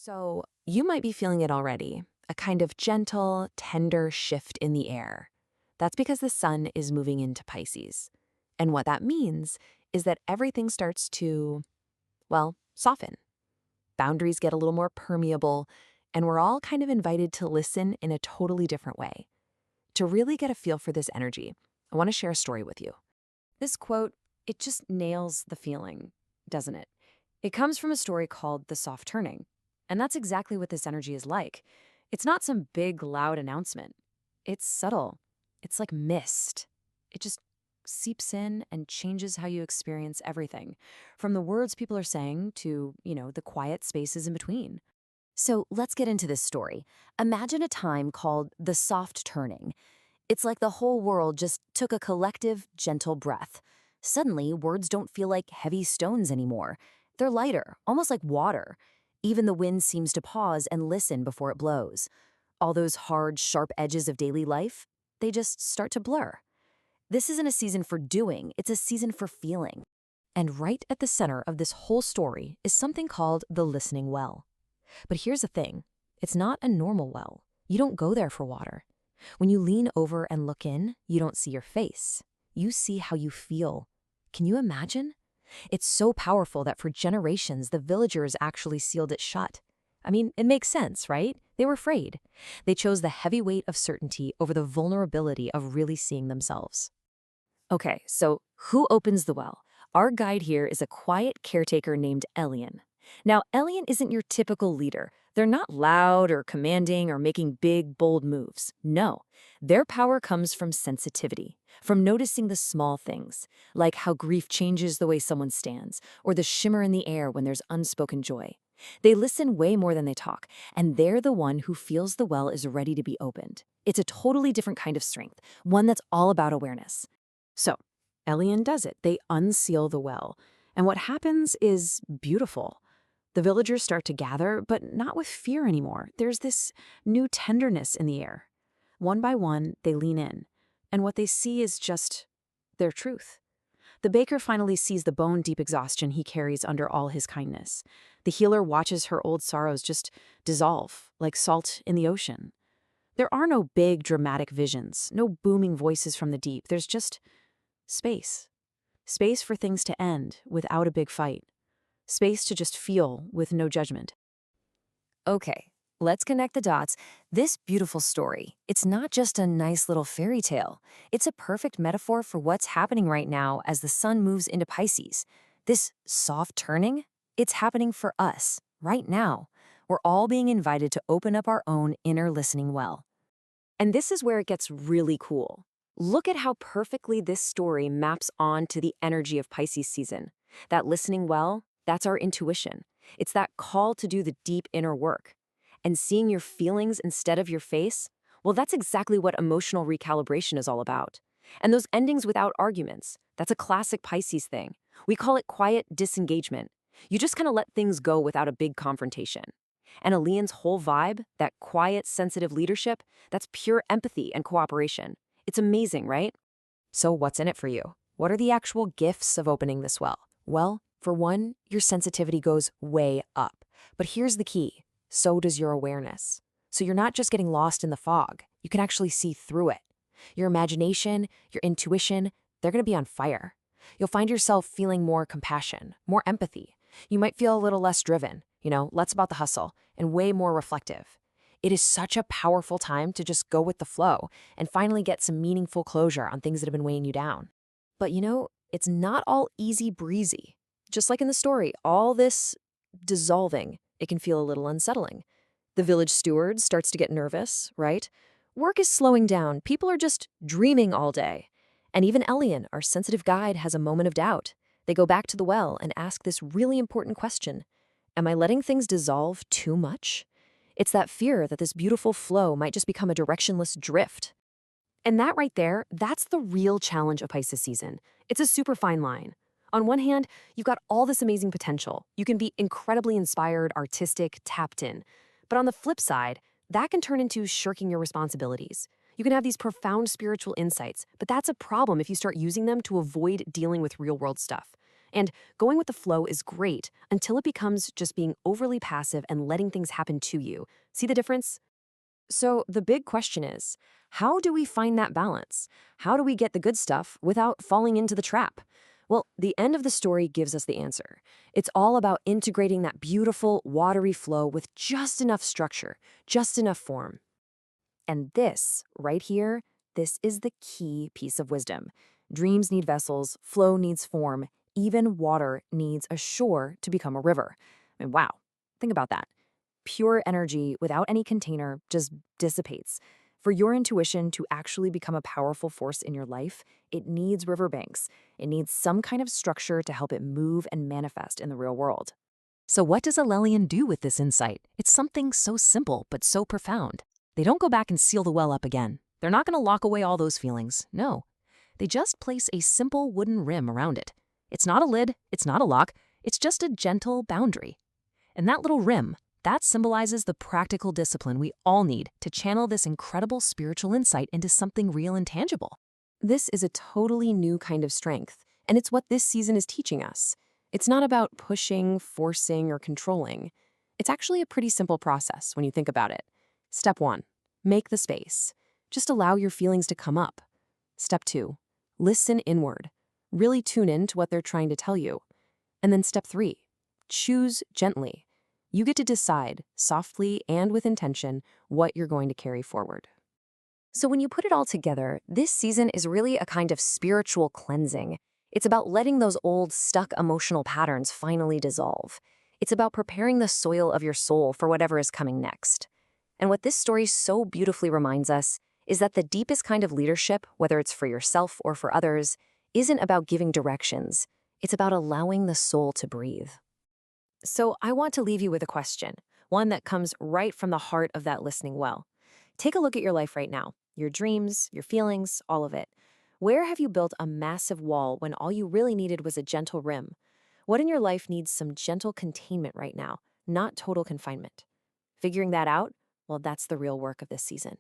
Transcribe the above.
So, you might be feeling it already, a kind of gentle, tender shift in the air. That's because the sun is moving into Pisces. And what that means is that everything starts to, well, soften. Boundaries get a little more permeable, and we're all kind of invited to listen in a totally different way. To really get a feel for this energy, I want to share a story with you. This quote, it just nails the feeling, doesn't it? It comes from a story called The Soft Turning. And that's exactly what this energy is like. It's not some big, loud announcement. It's subtle. It's like mist. It just seeps in and changes how you experience everything, from the words people are saying to, the quiet spaces in between. So let's get into this story. Imagine a time called the soft turning. It's like the whole world just took a collective, gentle breath. Suddenly, words don't feel like heavy stones anymore. They're lighter, almost like water. Even the wind seems to pause and listen before it blows. All those hard, sharp edges of daily life, they just start to blur. This isn't a season for doing, it's a season for feeling. And right at the center of this whole story is something called the listening well. But here's the thing, it's not a normal well. You don't go there for water. When you lean over and look in, you don't see your face. You see how you feel. Can you imagine? It's so powerful that for generations, the villagers actually sealed it shut. I mean, it makes sense, right? They were afraid. They chose the heavy weight of certainty over the vulnerability of really seeing themselves. Okay, so who opens the well? Our guide here is a quiet caretaker named Elian. Now, Elian isn't your typical leader. They're not loud or commanding or making big, bold moves. No, their power comes from sensitivity, from noticing the small things, like how grief changes the way someone stands, or the shimmer in the air when there's unspoken joy. They listen way more than they talk, and they're the one who feels the well is ready to be opened. It's a totally different kind of strength, one that's all about awareness. So, Elian does it. They unseal the well. And what happens is beautiful. The villagers start to gather, but not with fear anymore. There's this new tenderness in the air. One by one, they lean in, and what they see is just their truth. The baker finally sees the bone-deep exhaustion he carries under all his kindness. The healer watches her old sorrows just dissolve, like salt in the ocean. There are no big, dramatic visions, no booming voices from the deep. There's just space. Space for things to end without a big fight. Space to just feel with no judgment. Okay, let's connect the dots. This beautiful story, it's not just a nice little fairy tale. It's a perfect metaphor for what's happening right now as the sun moves into Pisces. This soft turning, it's happening for us, right now. We're all being invited to open up our own inner listening well. And this is where it gets really cool. Look at how perfectly this story maps on to the energy of Pisces season. That listening well, that's our intuition. It's that call to do the deep inner work. And seeing your feelings instead of your face, well, that's exactly what emotional recalibration is all about. And those endings without arguments, that's a classic Pisces thing. We call it quiet disengagement. You just kind of let things go without a big confrontation. And Elian's whole vibe, that quiet, sensitive leadership, that's pure empathy and cooperation. It's amazing, right? So what's in it for you? What are the actual gifts of opening this well? Well, for one, your sensitivity goes way up. But here's the key. So does your awareness. So you're not just getting lost in the fog. You can actually see through it. Your imagination, your intuition, they're going to be on fire. You'll find yourself feeling more compassion, more empathy. You might feel a little less driven, less about the hustle, and way more reflective. It is such a powerful time to just go with the flow and finally get some meaningful closure on things that have been weighing you down. But it's not all easy breezy. Just like in the story, all this dissolving, it can feel a little unsettling. The village steward starts to get nervous, right? Work is slowing down. People are just dreaming all day. And even Elian, our sensitive guide, has a moment of doubt. They go back to the well and ask this really important question. Am I letting things dissolve too much? It's that fear that this beautiful flow might just become a directionless drift. And that right there, that's the real challenge of Pisces season. It's a super fine line. On one hand, you've got all this amazing potential. You can be incredibly inspired, artistic, tapped in. But on the flip side, that can turn into shirking your responsibilities. You can have these profound spiritual insights, but that's a problem if you start using them to avoid dealing with real-world stuff. And going with the flow is great until it becomes just being overly passive and letting things happen to you. See the difference? So the big question is, how do we find that balance? How do we get the good stuff without falling into the trap? Well, the end of the story gives us the answer. It's all about integrating that beautiful, watery flow with just enough structure, just enough form. And this, right here, this is the key piece of wisdom. Dreams need vessels, flow needs form, even water needs a shore to become a river. I mean, wow, think about that. Pure energy without any container just dissipates. For your intuition to actually become a powerful force in your life, it needs riverbanks. It needs some kind of structure to help it move and manifest in the real world. So what does Elian do with this insight? It's something so simple but so profound. They don't go back and seal the well up again. They're not going to lock away all those feelings. No. They just place a simple wooden rim around it. It's not a lid, it's not a lock, it's just a gentle boundary. And that little rim, that symbolizes the practical discipline we all need to channel this incredible spiritual insight into something real and tangible. This is a totally new kind of strength, and it's what this season is teaching us. It's not about pushing, forcing, or controlling. It's actually a pretty simple process when you think about it. Step 1, make the space. Just allow your feelings to come up. Step 2, listen inward. Really tune in to what they're trying to tell you. And then step 3, choose gently. You get to decide, softly and with intention, what you're going to carry forward. So when you put it all together, this season is really a kind of spiritual cleansing. It's about letting those old, stuck emotional patterns finally dissolve. It's about preparing the soil of your soul for whatever is coming next. And what this story so beautifully reminds us is that the deepest kind of leadership, whether it's for yourself or for others, isn't about giving directions. It's about allowing the soul to breathe. So I want to leave you with a question, one that comes right from the heart of that listening well. Take a look at your life right now, your dreams, your feelings, all of it. Where have you built a massive wall when all you really needed was a gentle rim? What in your life needs some gentle containment right now, not total confinement? Figuring that out, well, that's the real work of this season.